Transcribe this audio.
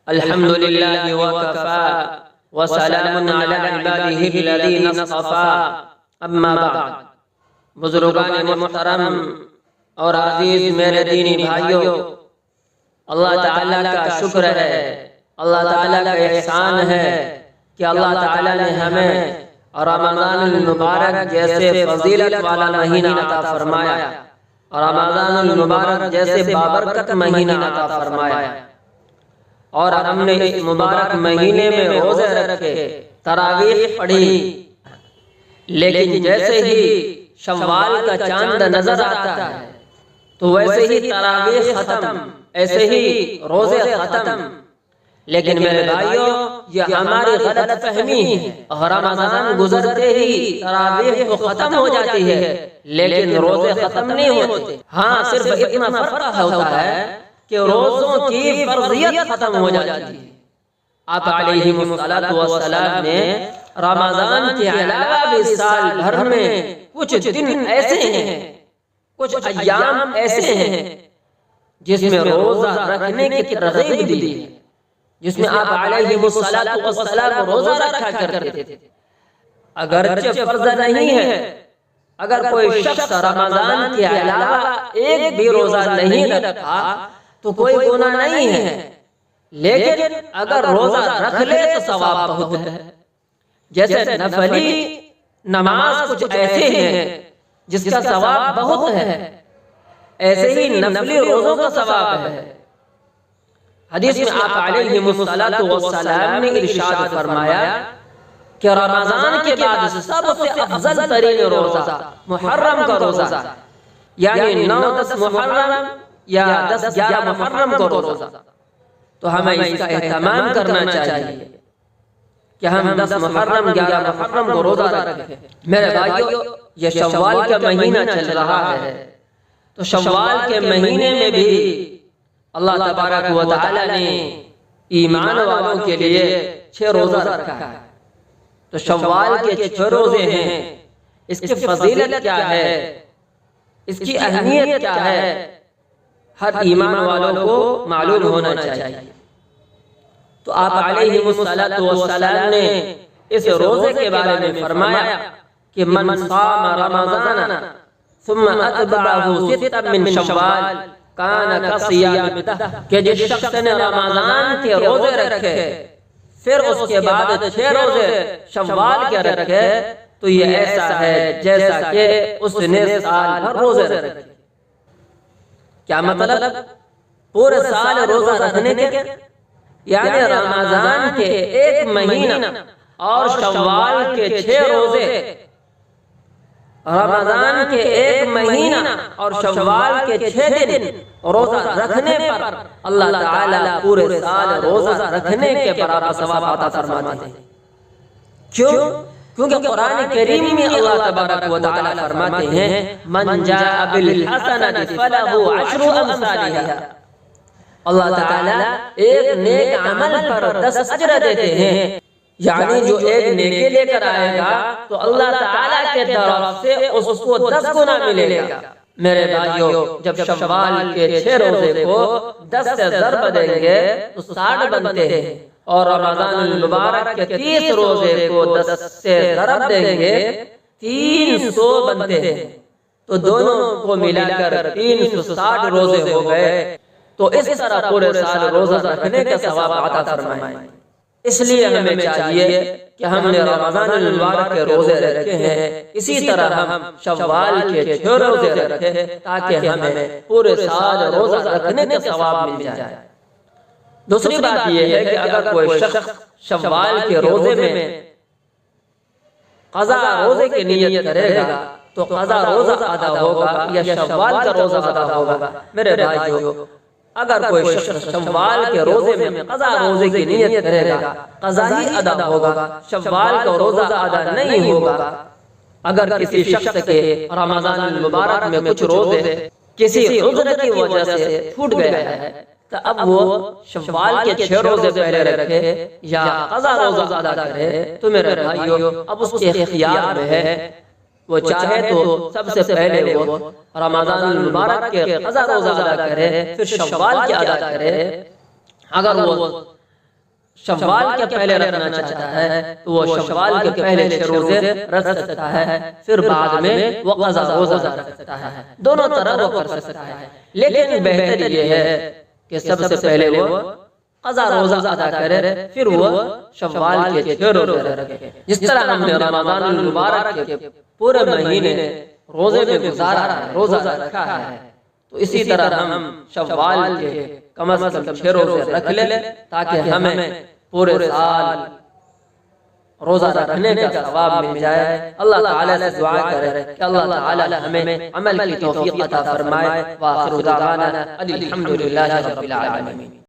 الحمد للہ وکفا وسلام علی عباده الذین اصطفا اما بعد۔ بزرگان محترم اور عزیز میرے دینی بھائیوں، اللہ تعالیٰ کا شکر ہے، اللہ تعالیٰ کا احسان ہے کہ اللہ تعالیٰ نے ہمیں رمضان المبارک جیسے فضیلت والا مہینہ عطا فرمایا، رمضان المبارک جیسے بابرکت مہینہ عطا فرمایا، اور ہم نے اس مبارک مہینے میں روزے رکھے، تراویح پڑھی، لیکن جیسے ہی شوال کا چاند نظر آتا ہے تو ویسے ہی تراویح ختم، ایسے ہی روزے ختم۔ لیکن میرے بھائیوں، یہ ہماری غلط فہمی ہے، رمضان گزرتے ہی تراویح تو ختم ہو جاتی ہے لیکن روزے ختم نہیں ہوتے۔ ہاں، صرف اتنا فرق ہوتا ہے کہ روزوں کی فرضیت ختم ہو جاتی ہے۔ آپ علیہ السلام نے رمضان کے علاوہ بھی سال بھر میں کچھ دن ایسے ہیں، کچھ ایام ایسے ہیں جس میں روزہ رکھنے کی ترغیب دی ہے، جس میں آپ علیہ السلام روزہ رکھا کرتے تھے۔ اگرچہ فرض نہیں ہے، اگر کوئی شخص رمضان کے علاوہ ایک بھی روزہ نہیں رکھا تو کوئی گناہ نہیں ہے، لیکن اگر روزہ رکھ لے تو ثواب بہت ہے۔ جیسے نفلی نماز کچھ ایسے ہیں جس کا ثواب بہت ہے، ایسے ہی نفلی روزوں کا ثواب ہے۔ حدیث میں آپ علیہ السلام نے ارشاد فرمایا کہ رمضان کے بعد سب سے افضل ترین روزہ محرم کا روزہ، یعنی 9-10 محرم یا 10-11 محرم کا روزہ، تو ہمیں اس کا اہتمام کرنا چاہیے کہ ہم 10 محرم 11 محرم کو روزہ رکھیں۔ میرے بھائیوں، یہ شوال کا مہینہ چل رہا ہے، تو شوال کے مہینے میں بھی اللہ تبارک و تعالی نے ایمان والوں کے لیے 6 روزہ رکھا ہے۔ تو شوال کے 6 روزے ہیں، اس کی فضیلت کیا ہے، اس کی اہمیت کیا ہے، ہر ایمان والوں کو معلوم ہونا چاہیے۔ تو آپ علیہ السلام نے اس روزے کے بارے میں فرمایا کہ من صام رمضان ثم اتبعہ ستا من شوال کان کصیام الدہر، کہ جس شخص نے رمضان کے روزے رکھے پھر اس کے بعد 6 روزے شوال کے رکھے تو یہ ایسا ہے جیسا کہ اس نے سال بھر روزے رکھے۔ کیا مطلب؟ پورے سال روزہ رکھنے کے، یعنی رمضان کے 1 مہینہ اور شوال کے 6 روزے، رمضان کے 1 مہینہ اور شوال کے 6 دن روزہ رکھنے پر اللہ تعالیٰ پورے سال روزہ رکھنے کے برابر ثواب عطا فرماتے ہیں۔ کیوں؟ کیونکہ قرآن کریم میں اللہ تبارک و تعالیٰ فرماتے ہیں من جاء بالحسنۃ فلہ 10 امثالها، اللہ تعالیٰ ایک نیک عمل پر 10 اجر دیتے ہیں، یعنی جو ایک نیکی لے کر آئے گا تو اللہ تعالیٰ کے طرف سے اس کو 10 گنا ملے گا۔ میرے بھائیوں، جب شوال کے 6 روزے کو 10 سے ضرب دیں گے تو 60 بنتے ہیں، اور رمضان المبارک کے 30 روزے کو 10 سے ضرب دیں گے 300 بنتے ہیں، تو دونوں کو ملا کر 360 روزے ہو گئے۔ تو اس طرح پورے سال روزہ رکھنے کا ثواب عطا فرمائیں۔ اس لیے ہمیں چاہیے کہ ہم نے رمضان المبارک کے روزے رکھے ہیں، اسی طرح ہم شوال کے 6 روزے رکھیں تاکہ ہمیں پورے سال روزہ رکھنے کا ثواب مل جائے۔ دوسری بات یہ ہے کہ اگر کوئی شخص شوال کے روزے میں قضا روزے کی نیت کرے گا تو قضا روزہ ادا ہوگا یا شوال کا روزہ ادا ہوگا۔ میرے بھائیوں، اگر کوئی شخص شوال کے روزے میں قضا روزے کی نیت کرے گا قضا ہی ادا ہوگا، شوال کا روزہ ادا نہیں ہوگا۔ اگر کسی شخص کے رمضان المبارک میں کچھ روزے کسی عذر کی وجہ سے چھوٹ گیا ہے تو اب وہ شوال کے 6 روزے پہلے رکھے یا قضا روزہ ادا کرے تو میرے بھائیوں اب اس کے اختیار میں ہے، وہ چاہے تو سب سے پہلے وہ رمضان المبارک کے قضا روزہ ادا کرے پھر شوال کے ادا کرے، اگر وہ شوال کے پہلے رکھنا چاہتا ہے تو وہ شوال کے پہلے 6 روزے رکھ سکتا ہے، پھر بعد میں وہ قضا روزہ رکھ سکتا ہے، دونوں طرح وہ کر سکتا ہے۔ لیکن بہتر یہ ہے کہ سب سے پہلے وہ قضا روزہ ادا کرے، پھر وہ شوال کے 6 روزے رکھے۔ جس طرح ہم نے رمضان المبارک کے پورے مہینے روزے میں گزارا ہے، روزہ رکھا ہے، تو اسی طرح ہم شوال کے کم از کم 6 روزے رکھ لیں تاکہ ہمیں پورے سال روزہ رکھنے کا ثواب مل جائے۔ اللہ تعالیٰ سے دعا کرے کہ اللہ تعالیٰ ہمیں عمل کی توفیق عطا فرمائے۔ وآخر دعوانا الحمدللہ رب العالمین۔